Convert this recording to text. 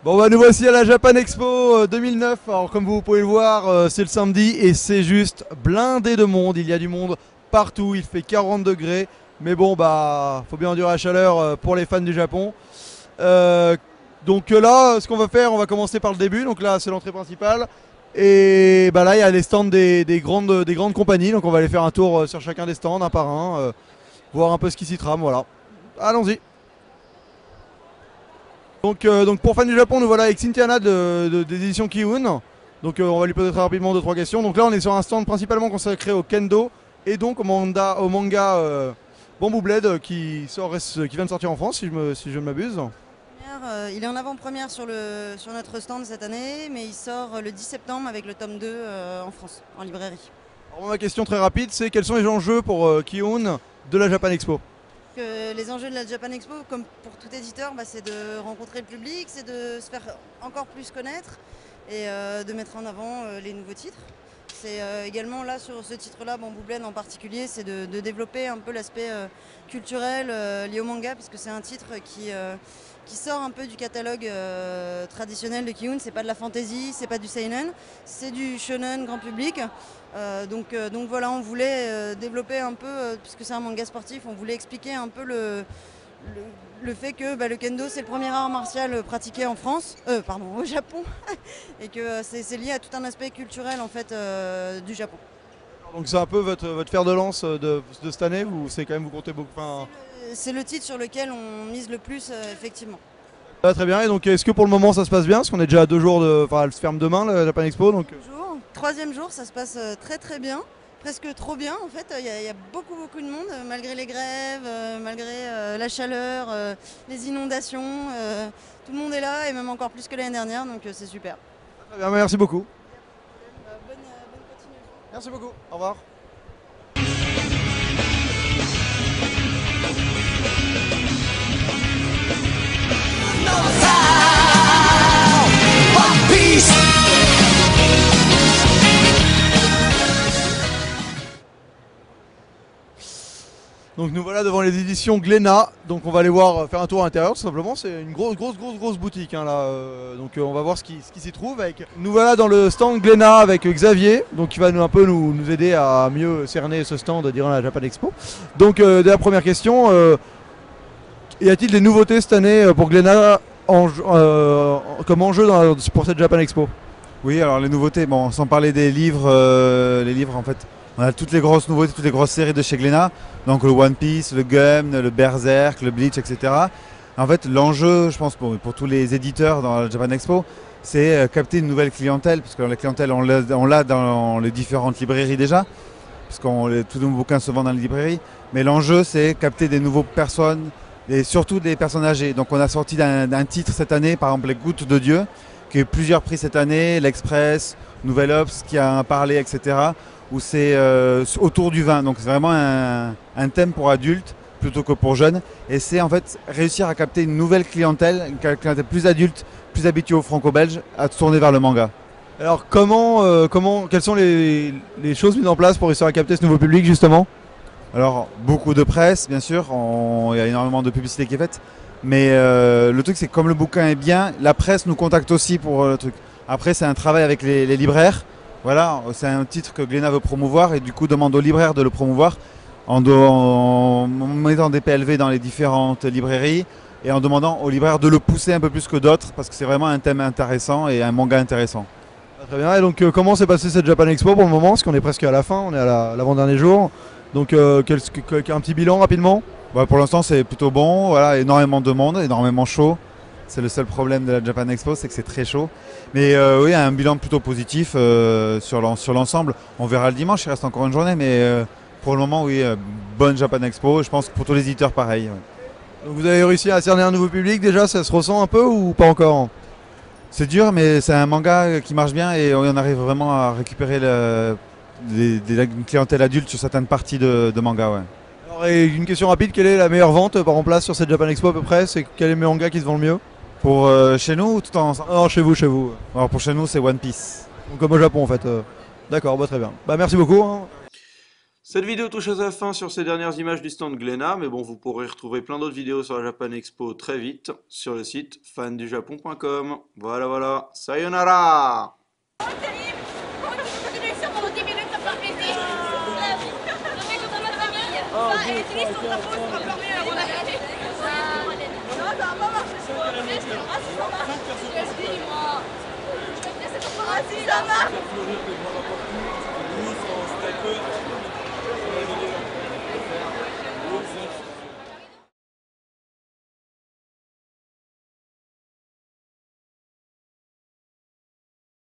Bon bah nous voici à la Japan Expo 2009, alors comme vous pouvez le voir c'est le samedi et c'est juste blindé de monde, il y a du monde partout, il fait 40 degrés, mais bon bah faut bien endurer la chaleur pour les fans du Japon. Donc là ce qu'on va faire, on va commencer par le début, donc là c'est l'entrée principale et bah là il y a les stands des grandes compagnies, donc on va aller faire un tour sur chacun des stands un par un, voir un peu ce qui s'y trame, voilà. Allons-y. Donc pour fans du Japon, nous voilà avec Cynthiana des éditions Kiun. Donc on va lui poser très rapidement 2-3 questions. Donc là on est sur un stand principalement consacré au kendo et donc au manga Bamboo Blade qui vient de sortir en France si je ne m'abuse. Il est en avant-première sur notre stand cette année, mais il sort le 10 septembre avec le tome 2 en France, en librairie. Alors, ma question très rapide, c'est quels sont les enjeux pour Kiun de la Japan Expo? Les enjeux de la Japan Expo, comme pour tout éditeur, c'est de rencontrer le public, c'est de se faire encore plus connaître et de mettre en avant les nouveaux titres. C'est également là sur ce titre-là, Bamboo Blade en particulier, c'est de développer un peu l'aspect culturel lié au manga, puisque c'est un titre qui sort un peu du catalogue traditionnel de Kiun. C'est pas de la fantasy, c'est pas du seinen, c'est du shonen grand public. Donc voilà, on voulait développer un peu, puisque c'est un manga sportif, on voulait expliquer un peu le fait que le kendo c'est le premier art martial pratiqué en France, au Japon, et que c'est lié à tout un aspect culturel en fait du Japon. Donc c'est un peu votre fer de lance de cette année, ou c'est quand même vous comptez beaucoup C'est le titre sur lequel on mise le plus effectivement. Ah, très bien, et donc est-ce que pour le moment ça se passe bien? Parce qu'on est déjà à 2 jours elle se ferme demain la Japan Expo donc... Troisième jour, ça se passe très très bien, presque trop bien en fait. Il y a beaucoup de monde, malgré les grèves, malgré la chaleur, les inondations. Tout le monde est là et même encore plus que l'année dernière, donc c'est super. Très bien, merci beaucoup. Bonne continuation. Merci beaucoup, au revoir. Donc nous voilà devant les éditions Glénat, donc on va aller voir, faire un tour à l'intérieur tout simplement, c'est une grosse boutique hein, là, donc on va voir ce qui s'y trouve. Nous voilà dans le stand Glénat avec Xavier, donc qui va un peu nous aider à mieux cerner ce stand durant la Japan Expo. Donc dès la première question, y a-t-il des nouveautés cette année pour Glénat comme enjeu pour cette Japan Expo? Oui, alors les nouveautés, bon, sans parler des livres, les livres en fait, on a toutes les grosses nouveautés, toutes les grosses séries de chez Glénat, donc le One Piece, le Gum, le Berserk, le Bleach, etc. En fait, l'enjeu, je pense, pour tous les éditeurs dans la Japan Expo, c'est capter une nouvelle clientèle, parce que la clientèle, on l'a dans les différentes librairies déjà, parce que tous nos bouquins se vendent dans les librairies, mais l'enjeu, c'est capter des nouvelles personnes, et surtout des personnes âgées. Donc on a sorti d'un titre cette année, par exemple les Gouttes de Dieu, qui a eu plusieurs prix cette année, l'Express, Nouvelle Obs qui a parlé, etc. Où c'est autour du vin. Donc c'est vraiment un thème pour adultes plutôt que pour jeunes. Et c'est en fait réussir à capter une nouvelle clientèle, une clientèle plus adulte, plus habituée au franco-belge, à se tourner vers le manga. Alors quelles sont les choses mises en place pour réussir à capter ce nouveau public justement? Alors beaucoup de presse bien sûr, il y a énormément de publicité qui est faite. Mais le truc c'est que comme le bouquin est bien, la presse nous contacte aussi pour le truc. Après c'est un travail avec les libraires. Voilà, c'est un titre que Glénat veut promouvoir et du coup demande aux libraires de le promouvoir en mettant des PLV dans les différentes librairies et en demandant aux libraires de le pousser un peu plus que d'autres parce que c'est vraiment un thème intéressant et un manga intéressant. Très bien, et donc comment s'est passée cette Japan Expo pour le moment? Parce qu'on est presque à la fin, on est à l'avant-dernier jour. Donc un petit bilan rapidement? Ouais, pour l'instant c'est plutôt bon, voilà, énormément de monde, énormément chaud. C'est le seul problème de la Japan Expo, c'est que c'est très chaud. Mais oui, un bilan plutôt positif sur l'ensemble. On verra le dimanche, il reste encore une journée, mais pour le moment, oui, bonne Japan Expo. Je pense que pour tous les éditeurs, pareil. Ouais. Donc vous avez réussi à cerner un nouveau public déjà, ça se ressent un peu ou pas encore? C'est dur, mais c'est un manga qui marche bien et on arrive vraiment à récupérer une clientèle adulte sur certaines parties de manga. Ouais. Alors, et une question rapide, quelle est la meilleure vente par en place sur cette Japan Expo à peu près? C'est quel est le manga qui se vend le mieux? Pour chez nous ou tout en... Non, chez vous. Alors pour chez nous, c'est One Piece. Donc comme au Japon en fait. D'accord, très bien. Bah merci beaucoup. Hein. Cette vidéo touche à sa fin sur ces dernières images du stand Glénat, mais bon, vous pourrez retrouver plein d'autres vidéos sur la Japan Expo très vite sur le site fandujapon.com. Voilà, voilà, sayonara! Continue sûrement 10 minutes à faire plaisir. Je fais comme dans ma famille. Ça, elle est triste, on t'a posé, on va fermer avant d'aller. Non, ça va pas marcher. Ah, si ça marche. Excuse-moi. Ah, si ça marche.